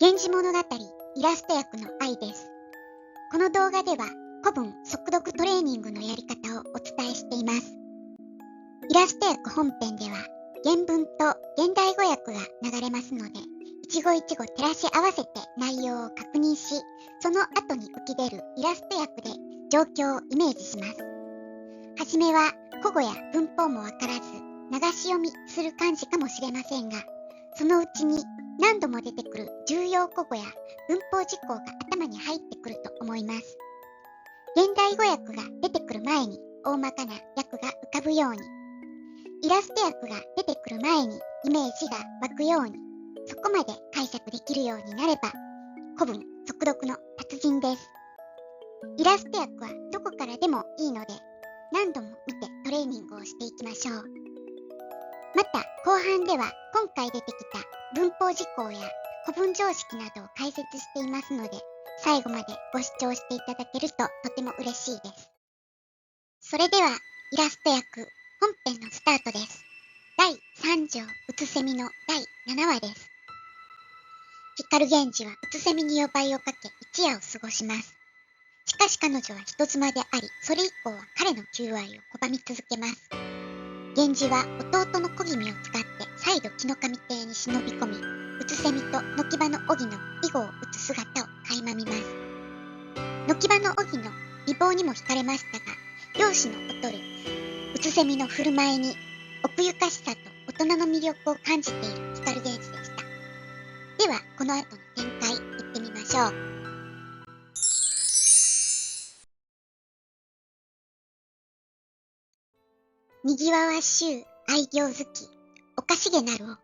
源氏物語イラスト役の愛です。この動画では古文速読トレーニングのやり方をお伝えしています。イラスト訳本編では原文と現代語訳が流れますので、一語一語照らし合わせて内容を確認し、その後に浮き出るイラスト訳で状況をイメージします。はじめは古語や文法もわからず、流し読みする感じかもしれませんが、そのうちに何度も出てくる重要古語や文法事項が頭に入ってくると思います。現代語訳が出てくる前に大まかな訳が浮かぶように、イラスト訳が出てくる前にイメージが湧くように、そこまで解釈できるようになれば古文速読の達人です。イラスト訳はどこからでもいいので、何度も見てトレーニングをしていきましょう。また後半では今回出てきた文法事項や古文常識などを解説していますので、最後までご視聴していただけるととても嬉しいです。それではイラスト訳本編のスタートです。第3条うつせみの第7話です。光源氏はうつせみに夜ばいをかけ一夜を過ごします。しかし彼女は人妻であり、それ以降は彼の求愛を拒み続けます。源氏は弟の小君を使って再度木の神邸に忍び込み、うつせみと野木場の荻の囲碁を打つ姿を垣間見ます。野木場の荻の美貌にも惹かれましたが、容姿の劣るうつせみの振る舞いに奥ゆかしさと大人の魅力を感じている光源氏でした。ではこの後の展開行ってみましょう。にぎわわしゅう愛行好き、おかしげなるを。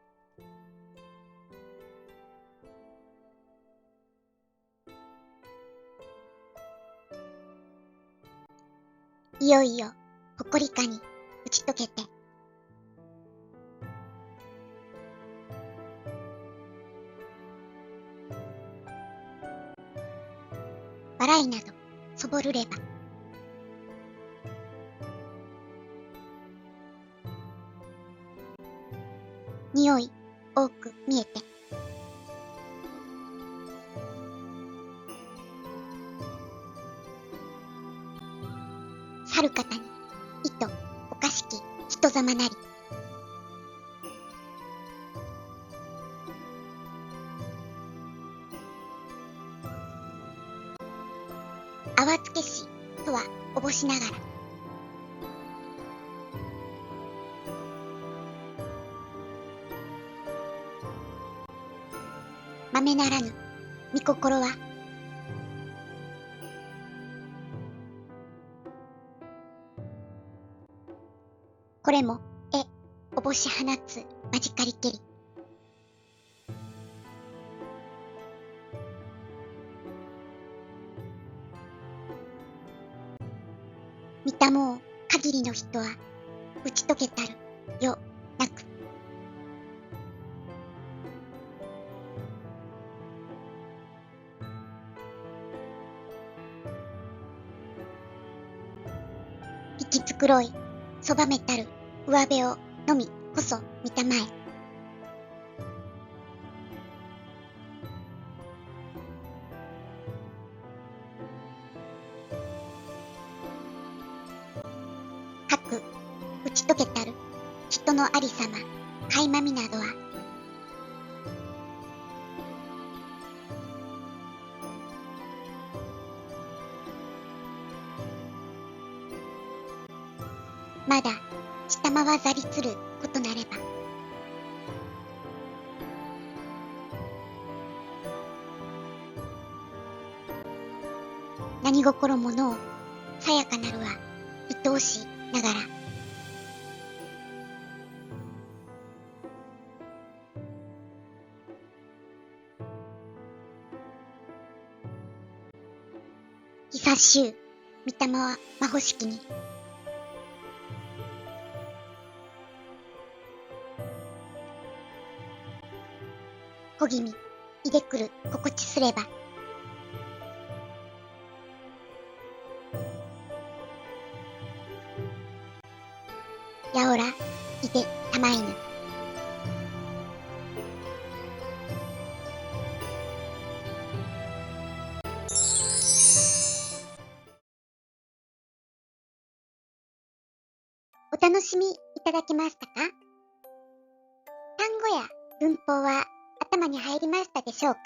いよいよ、ほこりかに打ち解けて。笑いなど、そぼるれば。匂い、多く見えて。去る方に、意図、おかしき、人ざまなり。泡つけし、とは、おぼしながら。豆ならぬ、見心は。これも、おぼし放つ、まじかりけり。見たもう、限りの人は、打ち解けたる、よ、なく。引きつくろい、そばめたる、上辺を、のみ、こそ、見たまえ。各、打ち解けたる、人のありさま、垣間見などは、まだ、下回ざりつることなれば。何心ものう、さやかなるは、愛おしいながら。久しゅう、御霊はまほしきに。小君、いでくる心地すれば。やおら、いでたまいぬ。楽しみいただけましたか？単語や文法は頭に入りましたでしょうか？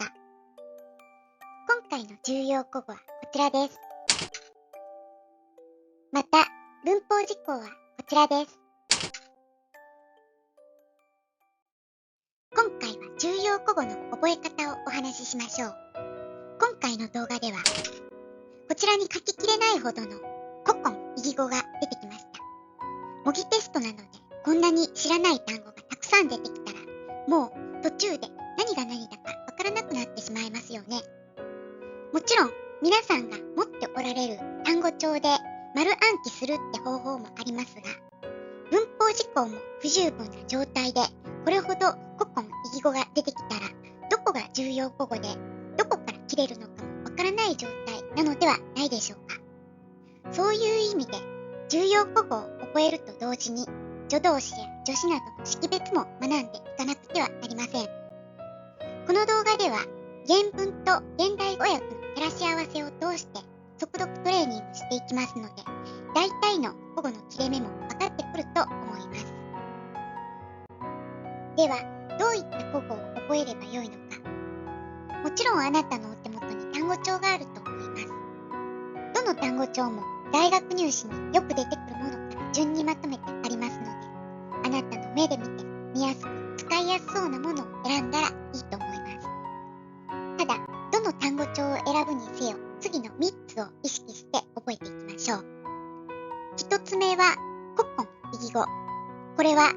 今回の重要古語はこちらです。また、文法事項はこちらです。今回は重要古語の覚え方をお話ししましょう。今回の動画では、こちらに書ききれないほどの古今異義語が出てきました。模擬テストなので、こんなに知らない単語がたくさん出てきたら、もう途中で何が何だかわからなくなってしまいますよね。もちろん、皆さんが持っておられる単語帳で丸暗記するって方法もありますが、文法事項も不十分な状態で、これほど古今異義語が出てきたら、どこが重要古語で、どこから切れるのかもわからない状態なのではないでしょうか。そういう意味で、重要古語を覚えると同時に、助動詞や助詞などの識別も学んでいかなくてはなりません。この動画では、原文と現代語訳の照らし合わせを通して速読トレーニングしていきますので、大体の古語の切れ目も分かってくると思います。では、どういった古語を覚えればよいのか。もちろんあなたのお手元に単語帳があると思います。どの単語帳も大学入試によく出てくるものから順にまとめてありますので、あなたの目で見て見やすく使いやすそうなものを選んだらいいと思います。ただ、どの単語帳を選ぶにせよ、次の3つを意識して覚えていきましょう。1つ目は、古今異義語。これは、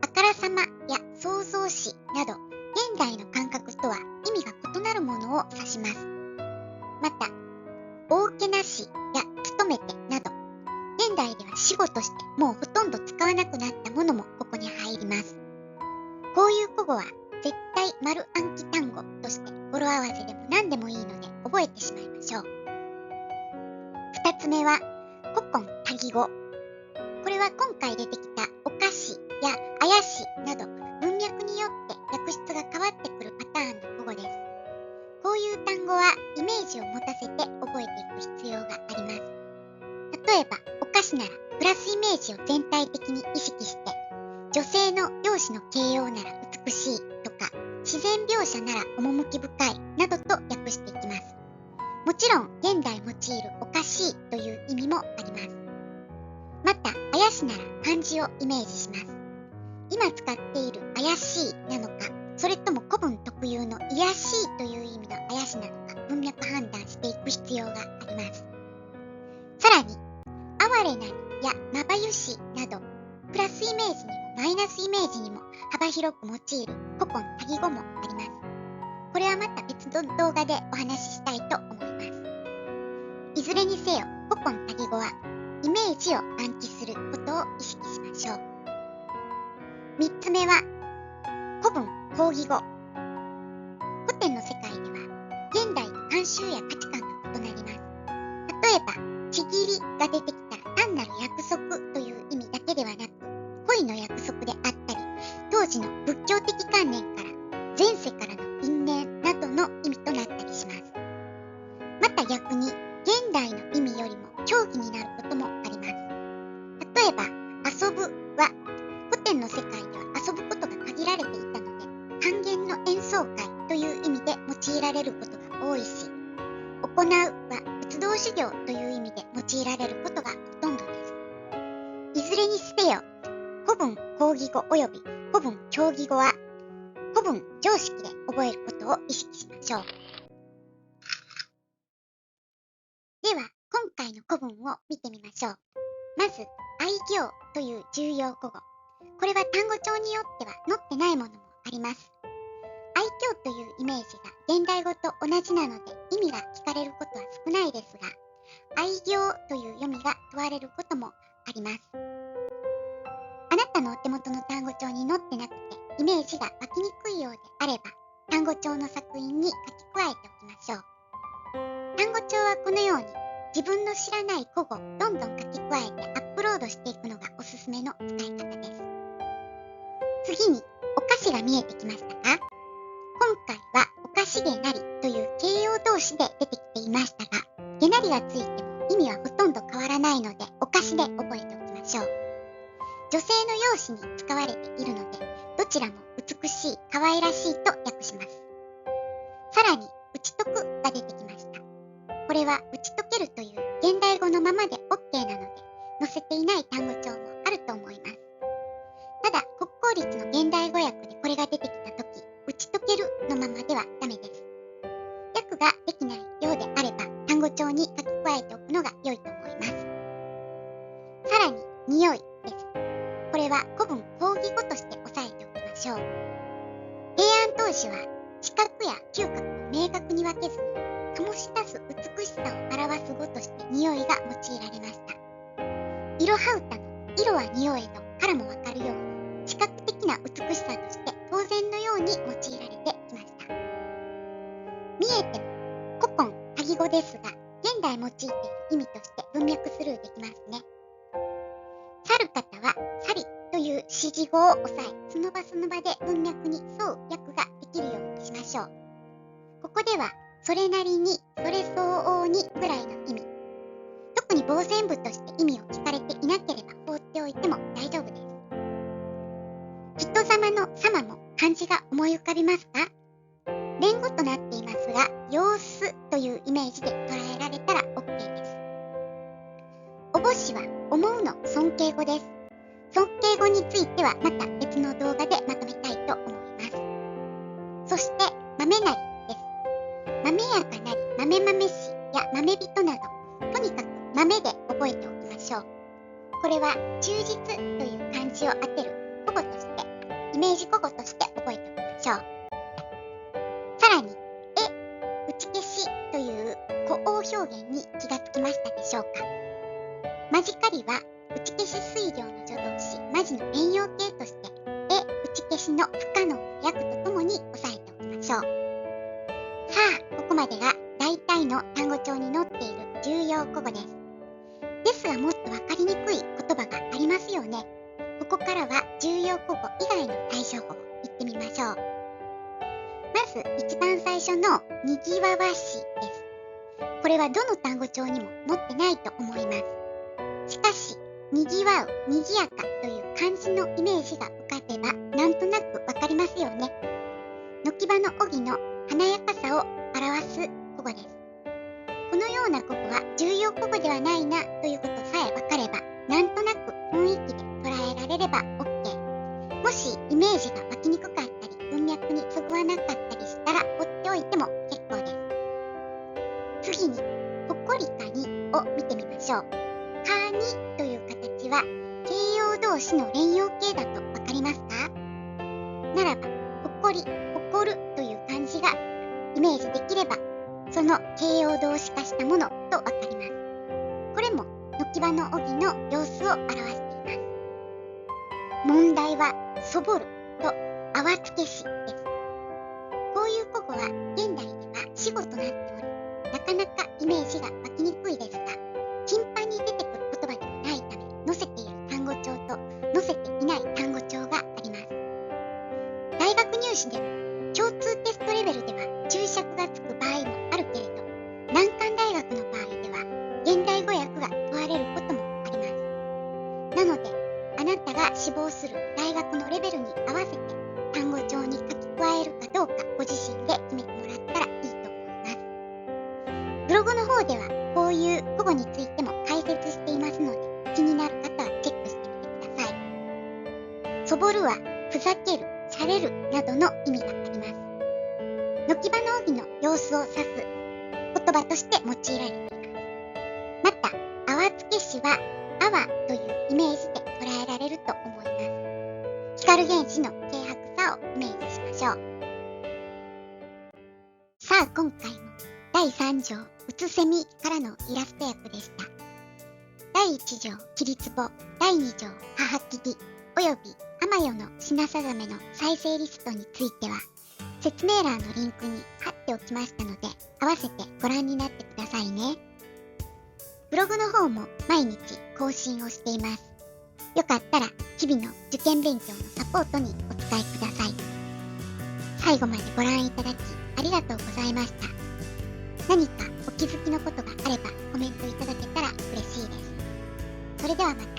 あからさまや創造詞など、現代の感覚とは意味が異なるものを指します。また、大けなしや勤めてなど、現代では死語としてもうほとんど使わなくなったものもここに入ります。こういう古語は絶対丸暗記単語として語呂合わせでも何でもいいので覚えてしまいましょう。2つ目は古今多義語。これは今回出てきたお菓子やあやしなど文脈によって訳質が変わってくるパターンの古語です。こういう単語はイメージを持たせて覚えていく必要があります。例えばお菓子ならプラスイメージを全体的に意識して、女性の容姿の形容なら美しいとか、自然描写なら趣深いなどと訳していきます。もちろん現代用いるおかしいという意味もあります。また、あやしなら漢字をイメージします。今使っている怪しいなのか、それとも古文特有のいやしいという意味のあやしなのか、文脈判断していく必要があります。さらに、哀れなりやまばゆしなど、プラスイメージにもマイナスイメージにも幅広く用いる古今多義語もあります。これはまた別の動画でお話ししたいと思います。いずれにせよ、古今多義語はイメージを暗記することを意識しましょう。3つ目は古文講義語。古典の世界では現代と慣習や価値観が異なります。例えば、ちぎりが出てきたら単なる約束という意味だけではなく、恋の約束であったり、当時の仏教的観念から前世からの因縁などの意味となったりします。また逆に、現代の意味よりも教義になることもあります。例えば、遊ぶは古典の世界では遊ぶことが限られていたので、半減の演奏会という意味で用いられることが多いし、行うは仏道修行という意味で用いられることがほとんどです。いずれにせよ、古文講義語及び古文教義語は古文常識で覚えることを意識しましょう。では、今回の古文を見てみましょう。まず、愛行という重要古語。これは単語帳によっては載ってないものもあります。愛嬌というイメージが現代語と同じなので意味が聞かれることは少ないですが、愛行という読みが問われることもあります。あなたのお手元の単語帳に載ってなくてイメージが湧きにくいようであれば、単語帳の作品に書き加えておきましょう。単語帳はこのように自分の知らない古語をどんどん書き加えてアップロードしていくのがおすすめの使い方です。次に、お菓子が見えてきましたか？今回はおかしげなりという形容動詞で出てきていましたが、げなりがついても意味はほとんど変わらないのでお菓子で覚えておきましょう。女性の容姿に使われているので、どちらも美しい、可愛らしいと訳します。さらに、打ち解くが出てきました。これは打ち解けるという現代語のままで OK なので、載せていない単語帳もあると思います。ただ、国公立の現代語訳でこれが出てきたとき、打ち解けるのままではダメです。訳ができないようであれば、単語帳に書き加えておくのが良いと思います。さらに、匂いです。これは古文講義語として押さえておきましょう。平安当時は、視覚や嗅覚を明確に分けずに、醸し出す美しさを表す語として匂いが用いられました。いろは歌の色は匂えどからもわかるように、視覚的な美しさとして当然のように用いられてきました。見えても古今多義語ですが、現代用いている意味として文脈スルーできますね。去る方は去りという指示語を押さえ、その場その場で文脈に沿う訳ができるようにしましょう。ここでは、それなりに、それ相応にぐらいの意味。特に傍線部として意味を聞かれていなければ放っておいても大丈夫です。人様の様も漢字が思い浮かびますか？連語となっていますが、様子というイメージで捉えられたら OK です。おぼしは思うの尊敬語です。尊敬語についてはまた別の動画でまとめたいと思います。そして、豆なりです。豆やかなり、豆豆しや豆人など、とにかく豆で覚えておきましょう。これは忠実という漢字を当てる古語として、イメージ古語として覚えておきましょう。さらに、打ち消しという古応表現に気がつきましたでしょうか。マジカリは打ち消し水量の助動詞、マジの連用形として、打ち消しの不可能の訳とともに押さえておきましょう。さあ、ここまでが大体の単語帳に載っている重要古語です。ですがもっとわかりにくい言葉がありますよね。ここからは重要古語以外の対処法、言ってみましょう。まず一番最初のにぎわわしです。これはどの単語帳にも載ってないと思います。しかし、にぎわう、にぎやかという漢字のイメージが浮かべばなんとなくわかりますよね。軒場の荻の華やかさを表す古語です。このような古語は重要古語ではないなということさえわかれば、なんとなく雰囲気で捉えられれば OK。もしイメージが湧きにくかったり、文脈にそぐわなかったりしたら放っておいても結構です。次に、ほこりかにを見てみましょう。かにという形は形容動詞の連用形だとわかりますか？ならば、ほこり、誇るという漢字がイメージできれば、その形容動詞化したものとわかります。これも軒場の荻の様子を表しています。問題は、そぼると泡つけしです。こういう古語は現代では死語となっており、なかなかイメージが湧きにくいですが、頻繁に出てくる言葉でもないため、載せている単語帳と載せていない単語帳があります。大学入試でも共通テストレベルでは注釈がつく場合もあるけれど、難関大学の場合では現代語訳が問われることもあります。なので、あなたが志望する大学のレベルに合わせて単語帳に書き加えるかどうかご自身で決めてもらったらいいと思います。ブログの方ではこういう古語についても解説していますので、気になる方はチェックしてみてください。そぼるはふざける、しゃれるなどの意味があります。軒場の荻の様子を指す言葉として用いられています。また、泡つけしは泡というイメージで捉えられると思います。光原子の軽薄さをイメージしましょう。さあ、今回も第3条うつせみからのイラスト訳でした。第1条きりつぼ、第2条母切りおよび天代の品定めの再生リストについては説明欄のリンクに貼っておきましたので、合わせてご覧になってくださいね。ブログの方も毎日更新をしています。よかったら日々の受験勉強のサポートにお使いください。最後までご覧いただきありがとうございました。何かお気づきのことがあればコメントいただけたら嬉しいです。それではまた。